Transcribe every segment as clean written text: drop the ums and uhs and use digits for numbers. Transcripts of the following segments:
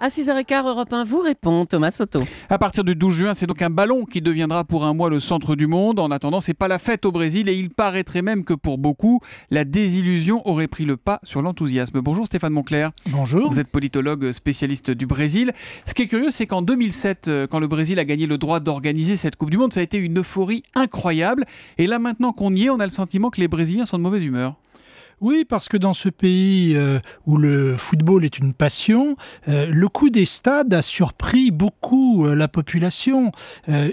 À 6h15, Europe 1 vous répond, Thomas Soto. À partir du 12 juin, c'est donc un ballon qui deviendra pour un mois le centre du monde. En attendant, c'est pas la fête au Brésil et il paraîtrait même que pour beaucoup, la désillusion aurait pris le pas sur l'enthousiasme. Bonjour Stéphane Moncler. Bonjour. Vous êtes politologue spécialiste du Brésil. Ce qui est curieux, c'est qu'en 2007, quand le Brésil a gagné le droit d'organiser cette Coupe du Monde, ça a été une euphorie incroyable. Et là, maintenant qu'on y est, on a le sentiment que les Brésiliens sont de mauvaise humeur. Oui, parce que dans ce pays où le football est une passion, le coût des stades a surpris beaucoup la population.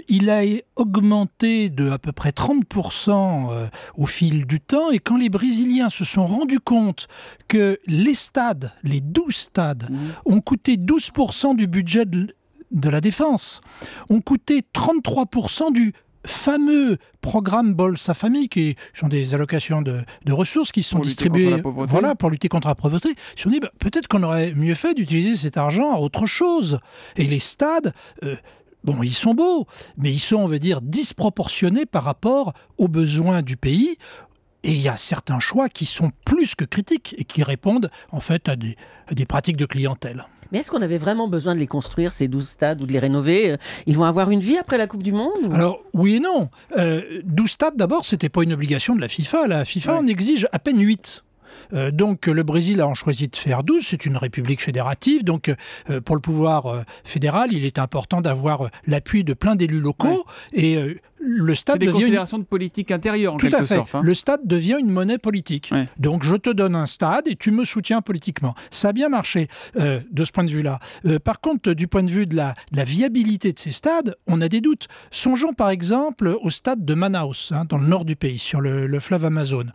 Il a augmenté de à peu près 30% au fil du temps. Et quand les Brésiliens se sont rendus compte que les stades, les 12 stades, ont coûté 12% du budget de la défense, ont coûté 33% du fameux programme Bolsa Famille, qui sont des allocations de ressources qui sont distribuées pour lutter contre la pauvreté. Ils se sont dit, peut-être qu'on aurait mieux fait d'utiliser cet argent à autre chose. Et les stades, bon, ils sont beaux, mais ils sont, on veut dire, disproportionnés par rapport aux besoins du pays. Et il y a certains choix qui sont plus que critiques et qui répondent en fait à des pratiques de clientèle. Mais est-ce qu'on avait vraiment besoin de les construire, ces 12 stades, ou de les rénover? Ils vont avoir une vie après la Coupe du Monde ou... Alors, oui et non. 12 stades, d'abord, ce n'était pas une obligation de la FIFA. La FIFA en exige à peine 8. Donc le Brésil a en choisi de faire 12, c'est une république fédérative, donc pour le pouvoir fédéral, il est important d'avoir l'appui de plein d'élus locaux, et le stade devient... C'est des considérations de politique intérieure en quelque sorte. Tout à fait. Le stade devient une monnaie politique. Donc je te donne un stade et tu me soutiens politiquement. Ça a bien marché de ce point de vue-là. Par contre, du point de vue de la viabilité de ces stades, on a des doutes. Songeons par exemple au stade de Manaus, dans le nord du pays, sur le fleuve Amazon.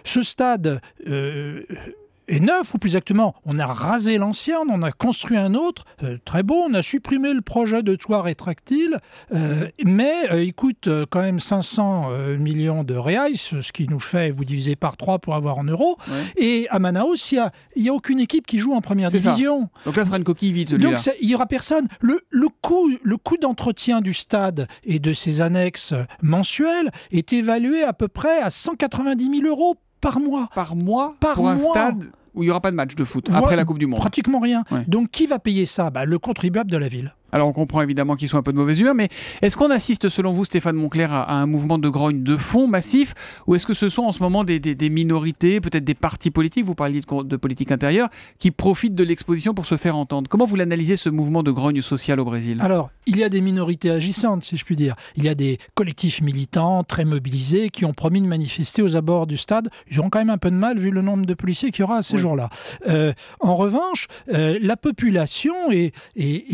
Ce stade est neuf, ou plus exactement, on a rasé l'ancien, on en a construit un autre, très beau, on a supprimé le projet de toit rétractile, mais il coûte quand même 500 millions de reais, ce qui nous fait, vous divisez par 3 pour avoir en euros, et à Manaus, il n'y a aucune équipe qui joue en première division. Ça. Donc là, ce sera une coquille vide, celui-là. Donc il n'y aura personne. Le coût d'entretien du stade et de ses annexes mensuelles est évalué à peu près à 190 000 euros par mois. Par mois pour un stade où il n'y aura pas de match de foot après la Coupe du Monde. Pratiquement rien. Donc qui va payer ça? Le contribuable de la ville. Alors on comprend évidemment qu'ils sont un peu de mauvaise humeur, mais est-ce qu'on assiste selon vous, Stéphane Moncler, à un mouvement de grogne de fond massif, ou est-ce que ce sont en ce moment des minorités, peut-être des partis politiques, vous parliez de politique intérieure, qui profitent de l'exposition pour se faire entendre? Comment vous l'analysez, ce mouvement de grogne sociale au Brésil? Alors, il y a des minorités agissantes, si je puis dire. Il y a des collectifs militants très mobilisés qui ont promis de manifester aux abords du stade. Ils auront quand même un peu de mal vu le nombre de policiers qu'il y aura à ces jours-là. En revanche, la population est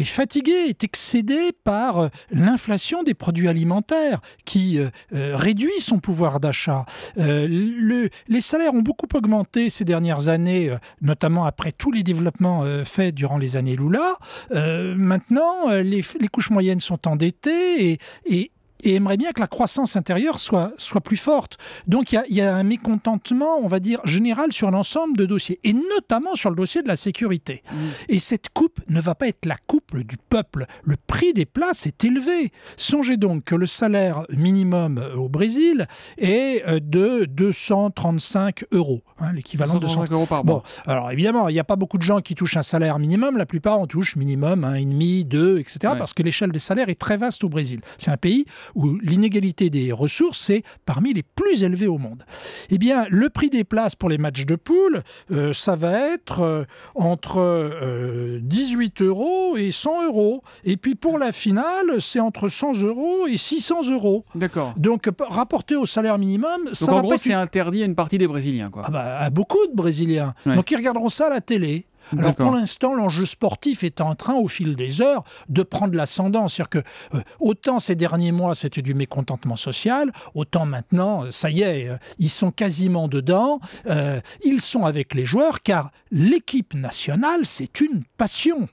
fatiguée, est excédé par l'inflation des produits alimentaires qui réduit son pouvoir d'achat. Les salaires ont beaucoup augmenté ces dernières années, notamment après tous les développements faits durant les années Lula. Maintenant, les couches moyennes sont endettées et aimerait bien que la croissance intérieure soit plus forte. Donc il y a un mécontentement, on va dire, général sur l'ensemble de dossiers, et notamment sur le dossier de la sécurité. Et cette coupe ne va pas être la coupe du peuple. Le prix des places est élevé. Songez donc que le salaire minimum au Brésil est de 235 €, l'équivalent de 235 € par mois. Bon, alors évidemment, il n'y a pas beaucoup de gens qui touchent un salaire minimum. La plupart en touchent minimum 1,5, 2, etc. Parce que l'échelle des salaires est très vaste au Brésil. C'est un pays où l'inégalité des ressources est parmi les plus élevées au monde. Eh bien, le prix des places pour les matchs de poule, ça va être entre 18 € et 100 €. Et puis pour la finale, c'est entre 100 € et 600 €. D'accord. Donc, rapporté au salaire minimum, ça va en gros, c'est interdit à une partie des Brésiliens, quoi. À beaucoup de Brésiliens. Donc, ils regarderont ça à la télé. Alors pour l'instant, l'enjeu sportif est en train, au fil des heures, de prendre l'ascendant. C'est-à-dire que autant ces derniers mois, c'était du mécontentement social, autant maintenant, ça y est, ils sont quasiment dedans. Ils sont avec les joueurs, car l'équipe nationale, c'est une passion.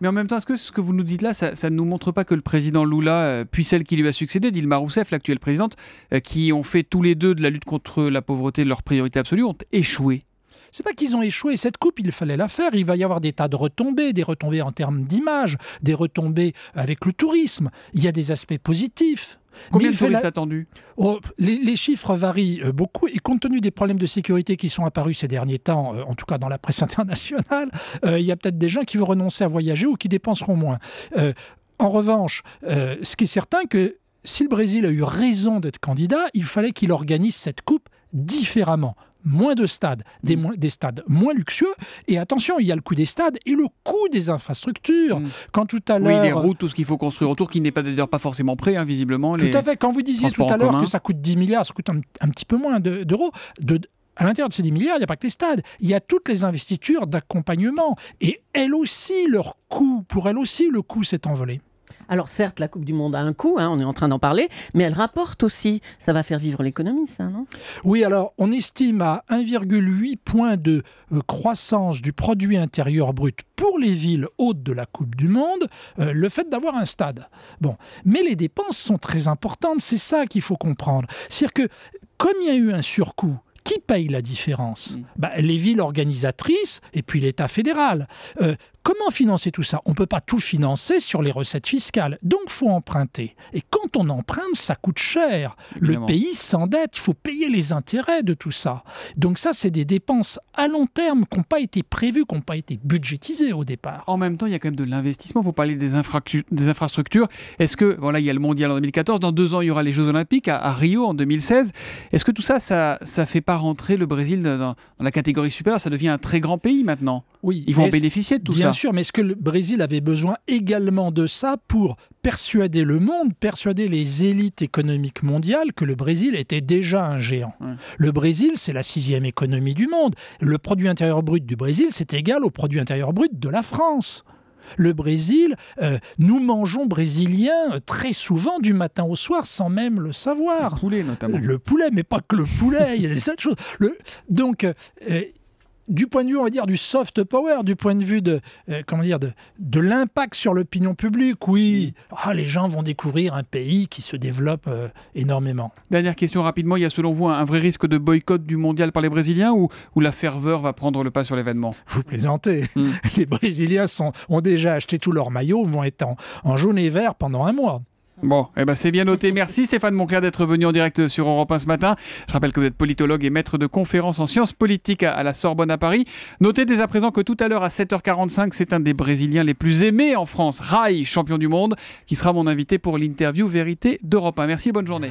Mais en même temps, est-ce que ce que vous nous dites là, ça ne nous montre pas que le président Lula, puis celle qui lui a succédé, Dilma Rousseff, l'actuelle présidente, qui ont fait tous les deux de la lutte contre la pauvreté leur priorité absolue, ont échoué? C'est pas qu'ils ont échoué. Cette coupe, il fallait la faire. Il va y avoir des tas de retombées, des retombées en termes d'image, des retombées avec le tourisme. Il y a des aspects positifs. Combien de touristes attendus ? Les chiffres varient beaucoup et compte tenu des problèmes de sécurité qui sont apparus ces derniers temps, en tout cas dans la presse internationale, il y a peut-être des gens qui vont renoncer à voyager ou qui dépenseront moins. En revanche, ce qui est certain que si le Brésil a eu raison d'être candidat, il fallait qu'il organise cette coupe différemment. Moins de stades, des stades moins luxueux. Et attention, il y a le coût des stades et le coût des infrastructures. Quand tout à l'heure... Oui, les routes, tout ce qu'il faut construire autour, qui n'est pas d'ailleurs pas forcément prêt, hein, visiblement. Tout à fait. Quand vous disiez tout à l'heure que ça coûte 10 milliards, ça coûte un petit peu moins d'euros. À l'intérieur de ces 10 milliards, il n'y a pas que les stades. Il y a toutes les investitures d'accompagnement. Et elles aussi, leur coût, pour elles aussi, le coût s'est envolé. Alors certes, la Coupe du Monde a un coût, on est en train d'en parler, mais elle rapporte aussi. Ça va faire vivre l'économie, ça, non ? Oui, alors on estime à 1,8 point de croissance du produit intérieur brut pour les villes hôtes de la Coupe du Monde, le fait d'avoir un stade. Bon, mais les dépenses sont très importantes, c'est ça qu'il faut comprendre. C'est-à-dire que comme il y a eu un surcoût, qui paye la différence ? Les villes organisatrices et puis l'État fédéral. Comment financer tout ça ? On ne peut pas tout financer sur les recettes fiscales. Donc, il faut emprunter. Et quand on emprunte, ça coûte cher. Évidemment. Le pays s'endette. Il faut payer les intérêts de tout ça. Donc ça, c'est des dépenses à long terme qui n'ont pas été prévues, qui n'ont pas été budgétisées au départ. En même temps, il y a quand même de l'investissement. Vous parlez des infrastructures. Est-ce que, voilà, il y a le Mondial en 2014. Dans 2 ans, il y aura les Jeux Olympiques à Rio en 2016. Est-ce que tout ça, ça fait pas rentrer le Brésil dans la catégorie supérieure ? Ça devient un très grand pays maintenant. Oui. Ils vont bénéficier de tout ça. Bien sûr, mais est-ce que le Brésil avait besoin également de ça pour persuader le monde, persuader les élites économiques mondiales que le Brésil était déjà un géant ? Le Brésil, c'est la 6e économie du monde. Le produit intérieur brut du Brésil, c'est égal au produit intérieur brut de la France. Le Brésil, nous mangeons brésiliens très souvent du matin au soir sans même le savoir. Le poulet notamment. Le poulet, mais pas que le poulet, il y a des tas de choses. Donc, du point de vue, on va dire, du soft power, du point de vue de l'impact sur l'opinion publique, oui, les gens vont découvrir un pays qui se développe énormément. Dernière question rapidement, il y a selon vous un vrai risque de boycott du mondial par les Brésiliens ou la ferveur va prendre le pas sur l'événement ? Vous plaisantez. Les Brésiliens ont déjà acheté tous leurs maillots, vont être en jaune et vert pendant un mois. Bon, c'est bien noté. Merci Stéphane Moncler d'être venu en direct sur Europe 1 ce matin. Je rappelle que vous êtes politologue et maître de conférences en sciences politiques à la Sorbonne à Paris. Notez dès à présent que tout à l'heure à 7h45, c'est un des Brésiliens les plus aimés en France, Rai, champion du monde, qui sera mon invité pour l'interview Vérité d'Europe 1. Merci et bonne journée.